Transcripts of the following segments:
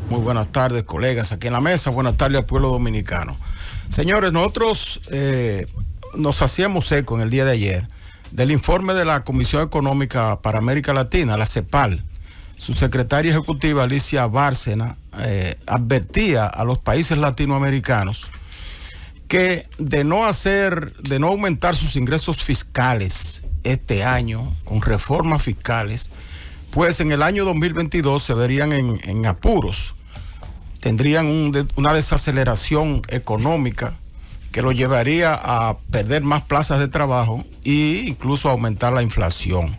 Muy buenas tardes, colegas, aquí en la mesa. Buenas tardes al pueblo dominicano. Señores, nosotros nos hacíamos eco en el día de ayer del informe de la Comisión Económica para América Latina, la CEPAL. Su secretaria ejecutiva, Alicia Bárcena, advertía a los países latinoamericanos que de no aumentar sus ingresos fiscales este año con reformas fiscales, pues en el año 2022 se verían en apuros. Tendrían una desaceleración económica que lo llevaría a perder más plazas de trabajo e incluso a aumentar la inflación.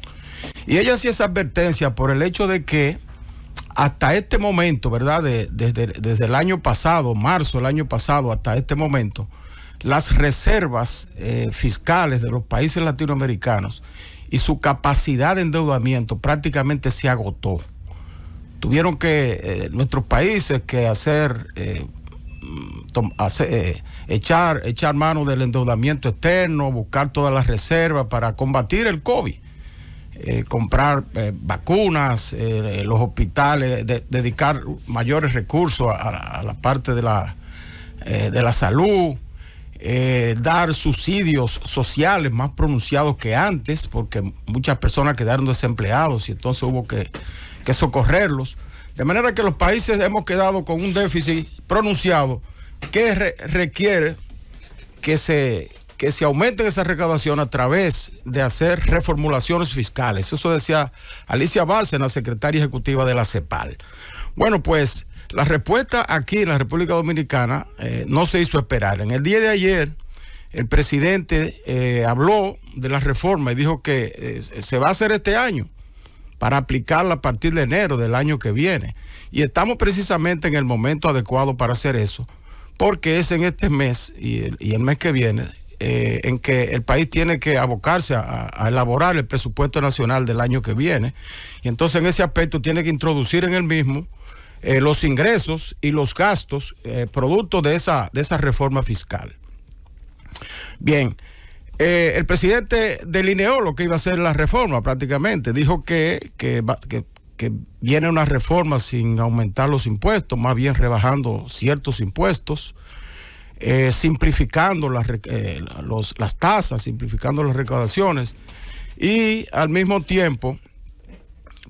Y ella hacía esa advertencia por el hecho de que hasta este momento, ¿verdad? Desde el año pasado, marzo del año pasado hasta este momento, las reservas fiscales de los países latinoamericanos y su capacidad de endeudamiento prácticamente se agotó. Tuvieron que nuestros países que echar mano del endeudamiento externo, buscar todas las reservas para combatir el COVID, comprar vacunas, los hospitales, dedicar mayores recursos a la parte de la salud, dar subsidios sociales más pronunciados que antes, porque muchas personas quedaron desempleados y entonces hubo que socorrerlos. De manera que los países hemos quedado con un déficit pronunciado que requiere que se aumenten esas recaudaciones a través de hacer reformulaciones fiscales. Eso decía Alicia Bárcena, secretaria ejecutiva de la CEPAL. Bueno, pues la respuesta aquí en la República Dominicana no se hizo esperar. En el día de ayer, el presidente habló de la reforma y dijo que se va a hacer este año para aplicarla a partir de enero del año que viene. Y estamos precisamente en el momento adecuado para hacer eso, porque es en este mes y el mes que viene en que el país tiene que abocarse a elaborar el presupuesto nacional del año que viene. Y entonces en ese aspecto tiene que introducir en el mismo los ingresos y los gastos producto de esa reforma fiscal. Bien, el presidente delineó lo que iba a ser la reforma prácticamente. Dijo que viene una reforma sin aumentar los impuestos, más bien rebajando ciertos impuestos, simplificando las tasas, simplificando las recaudaciones y al mismo tiempo,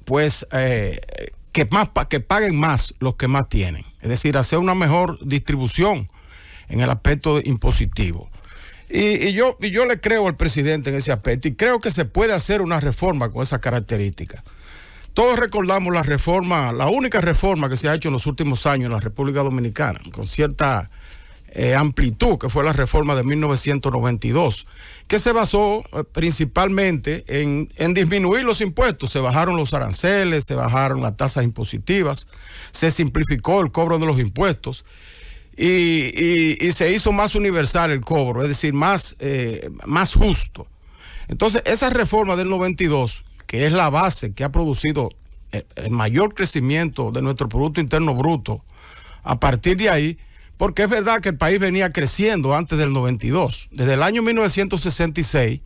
pues, que paguen más los que más tienen. Es decir, hacer una mejor distribución en el aspecto impositivo. Y yo le creo al presidente en ese aspecto y creo que se puede hacer una reforma con esas características. Todos recordamos la única reforma que se ha hecho en los últimos años en la República Dominicana, con cierta amplitud, que fue la reforma de 1992, que se basó principalmente en disminuir los impuestos. Se bajaron los aranceles, se bajaron las tasas impositivas, se simplificó el cobro de los impuestos y se hizo más universal el cobro, es decir, más justo. Entonces, esa reforma del 92, que es la base que ha producido el mayor crecimiento de nuestro Producto Interno Bruto, a partir de ahí, porque es verdad que el país venía creciendo antes del 92. Desde el año 1966,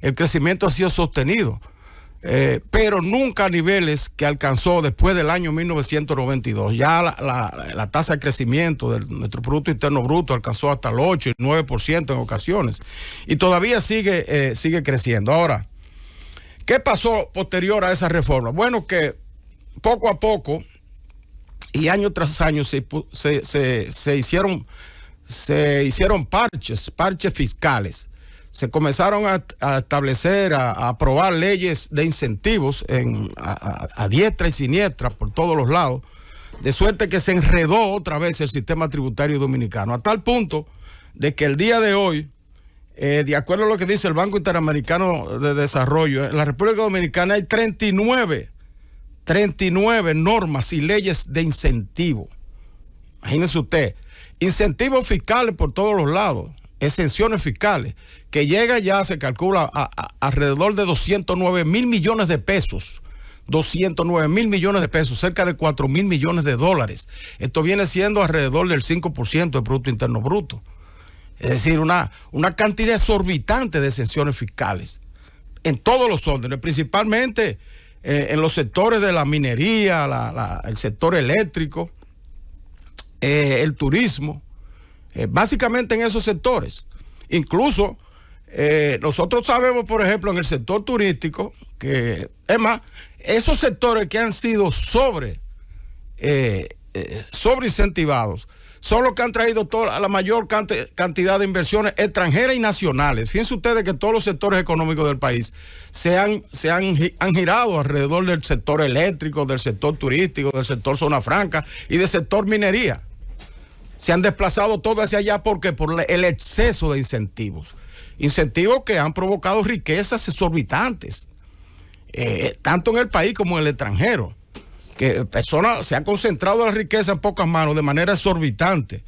el crecimiento ha sido sostenido, pero nunca a niveles que alcanzó después del año 1992. Ya la tasa de crecimiento de nuestro Producto Interno Bruto alcanzó hasta el 8 y 9% en ocasiones, y todavía sigue creciendo. Ahora, ¿qué pasó posterior a esa reforma? Bueno, que poco a poco y año tras año se hicieron parches fiscales. Se comenzaron a establecer, a aprobar leyes de incentivos a diestra y siniestra por todos los lados, de suerte que se enredó otra vez el sistema tributario dominicano, a tal punto de que el día de hoy, de acuerdo a lo que dice el Banco Interamericano de Desarrollo, en la República Dominicana hay 39 normas y leyes de incentivo. Imagínense usted, incentivos fiscales por todos los lados, exenciones fiscales, que llega ya, se calcula, a alrededor de 209 mil millones de pesos. 209 mil millones de pesos, cerca de 4 mil millones de dólares. Esto viene siendo alrededor del 5% del Producto Interno Bruto. Es decir, una cantidad exorbitante de exenciones fiscales en todos los órdenes, principalmente en los sectores de la minería, el sector eléctrico, el turismo, básicamente en esos sectores. Incluso nosotros sabemos, por ejemplo, en el sector turístico, que es más, esos sectores que han sido sobre incentivados son los que han traído la mayor cantidad de inversiones extranjeras y nacionales. Fíjense ustedes que todos los sectores económicos del país han girado alrededor del sector eléctrico, del sector turístico, del sector zona franca y del sector minería. Se han desplazado todo hacia allá porque por el exceso de incentivos. Incentivos que han provocado riquezas exorbitantes, tanto en el país como en el extranjero. Que se ha concentrado la riqueza en pocas manos de manera exorbitante.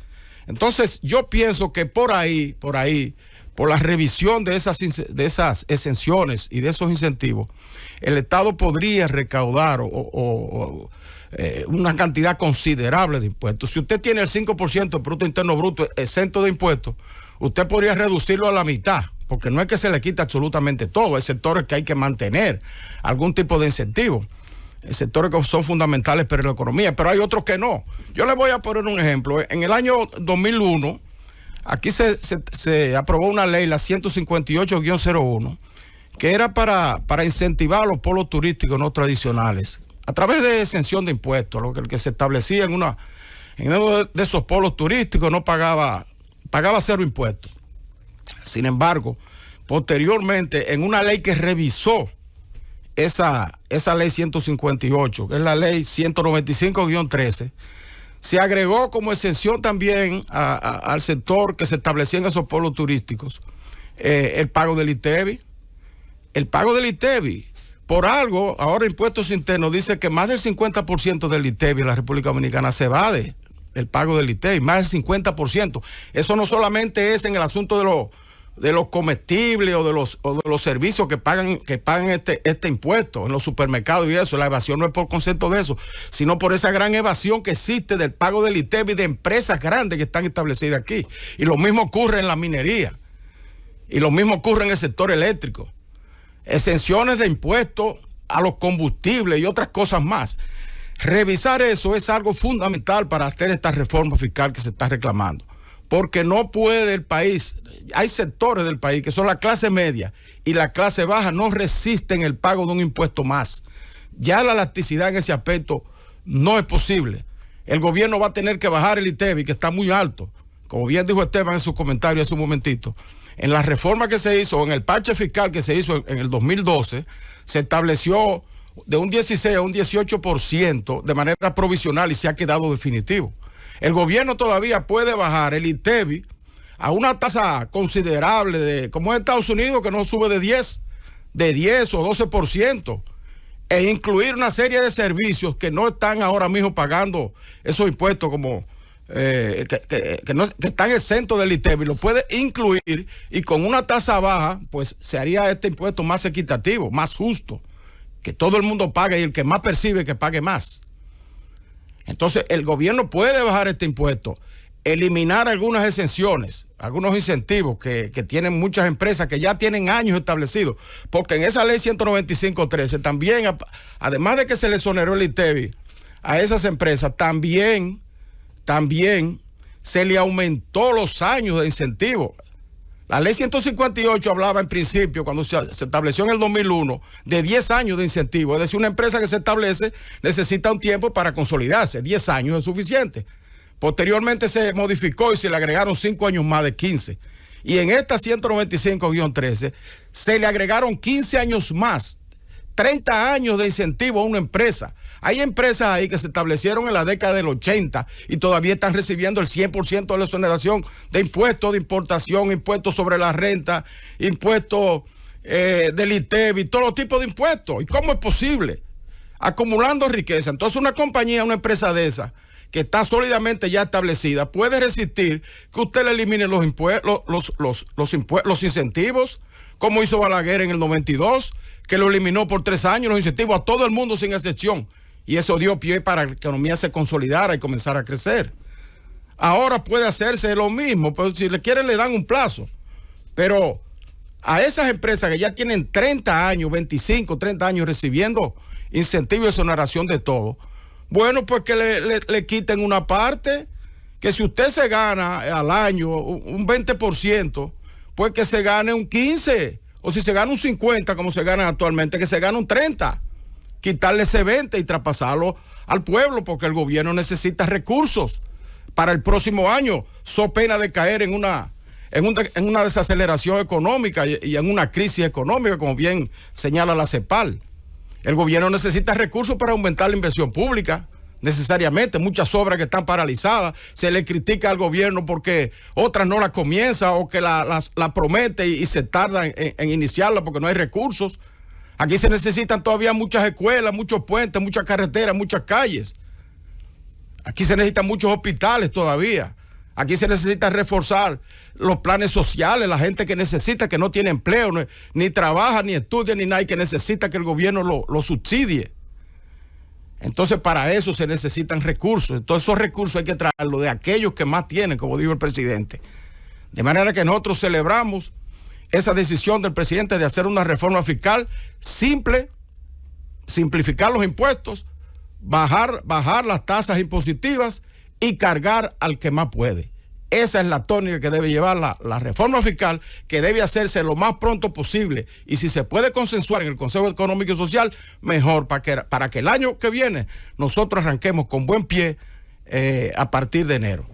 Entonces yo pienso que por la revisión de esas exenciones y de esos incentivos, el Estado podría recaudar una cantidad considerable de impuestos. Si usted tiene el 5% del Producto Interno Bruto exento de impuestos, usted podría reducirlo a la mitad, porque no es que se le quite absolutamente todo. Hay sectores que hay que mantener algún tipo de incentivo, sectores que son fundamentales para la economía, pero hay otros que no. Yo les voy a poner un ejemplo. En el año 2001, aquí se aprobó una ley, la 158-01, que era para incentivar a los polos turísticos no tradicionales, a través de exención de impuestos. El que se establecía en uno de esos polos turísticos no pagaba 0 impuestos. Sin embargo, posteriormente, en una ley que revisó esa ley 158, que es la ley 195-13, se agregó como exención también al sector que se establecía en esos polos turísticos el pago del ITEVI. El pago del ITEVI, por algo, ahora Impuestos Internos dice que más del 50% del ITEVI en la República Dominicana se evade el pago del ITEVI, más del 50%. Eso no solamente es en el asunto de los comestibles o de los servicios que pagan este impuesto en los supermercados y eso. La evasión no es por concepto de eso, sino por esa gran evasión que existe del pago del ITEVI de empresas grandes que están establecidas aquí. Y lo mismo ocurre en la minería. Y lo mismo ocurre en el sector eléctrico. Exenciones de impuestos a los combustibles y otras cosas más. Revisar eso es algo fundamental para hacer esta reforma fiscal que se está reclamando. Porque no puede el país, hay sectores del país que son la clase media y la clase baja, no resisten el pago de un impuesto más. Ya la elasticidad en ese aspecto no es posible. El gobierno va a tener que bajar el ITEVI, que está muy alto. Como bien dijo Esteban en su comentario hace un momentito, en la reforma que se hizo, en el parche fiscal que se hizo en el 2012, se estableció de un 16 a un 18% de manera provisional y se ha quedado definitivo. El gobierno todavía puede bajar el ITEVI a una tasa considerable, como en Estados Unidos, que no sube de 10 o 12%, e incluir una serie de servicios que no están ahora mismo pagando esos impuestos, como que están exentos del ITEVI. Lo puede incluir y con una tasa baja, pues se haría este impuesto más equitativo, más justo, que todo el mundo pague y el que más percibe que pague más. Entonces, el gobierno puede bajar este impuesto, eliminar algunas exenciones, algunos incentivos que tienen muchas empresas que ya tienen años establecidos, porque en esa ley 195-13 también, además de que se le exoneró el ITEVI a esas empresas, también se le aumentó los años de incentivo. La ley 158 hablaba en principio, cuando se estableció en el 2001, de 10 años de incentivo. Es decir, una empresa que se establece necesita un tiempo para consolidarse. 10 años es suficiente. Posteriormente se modificó y se le agregaron 5 años más de 15. Y en esta 195-13 se le agregaron 15 años más, 30 años de incentivo a una empresa. Hay empresas ahí que se establecieron en la década del 80 y todavía están recibiendo el 100% de la exoneración de impuestos de importación, impuestos sobre la renta, impuestos del ITEVI, todos los tipos de impuestos. ¿Y cómo es posible? Acumulando riqueza. Entonces una compañía, una empresa de esa, que está sólidamente ya establecida, puede resistir que usted le elimine los incentivos, como hizo Balaguer en el 92, que lo eliminó por 3 años los incentivos a todo el mundo sin excepción. Y eso dio pie para que la economía se consolidara y comenzara a crecer. Ahora puede hacerse lo mismo, pero si le quieren le dan un plazo. Pero a esas empresas que ya tienen 30 años, 25, 30 años recibiendo incentivos y exoneración de todo, bueno, pues que le quiten una parte que si usted se gana al año un 20%, pues que se gane un 15%, o si se gana un 50% como se gana actualmente, que se gane un 30%, quitarle ese 20% y traspasarlo al pueblo, porque el gobierno necesita recursos para el próximo año, so pena de caer en una desaceleración económica y en una crisis económica, como bien señala la CEPAL. El gobierno necesita recursos para aumentar la inversión pública, necesariamente. Muchas obras que están paralizadas, se le critica al gobierno porque otras no las comienza o que la promete y se tarda en iniciarla porque no hay recursos. Aquí se necesitan todavía muchas escuelas, muchos puentes, muchas carreteras, muchas calles. Aquí se necesitan muchos hospitales todavía. Aquí se necesita reforzar los planes sociales, la gente que necesita, que no tiene empleo, ni trabaja, ni estudia, ni nada, y que necesita que el gobierno lo subsidie. Entonces, para eso se necesitan recursos. Entonces, esos recursos hay que traerlos de aquellos que más tienen, como dijo el presidente. De manera que nosotros celebramos esa decisión del presidente de hacer una reforma fiscal simple, simplificar los impuestos, bajar las tasas impositivas y cargar al que más puede. Esa es la tónica que debe llevar la reforma fiscal, que debe hacerse lo más pronto posible, y si se puede consensuar en el Consejo Económico y Social, mejor, para que el año que viene nosotros arranquemos con buen pie a partir de enero.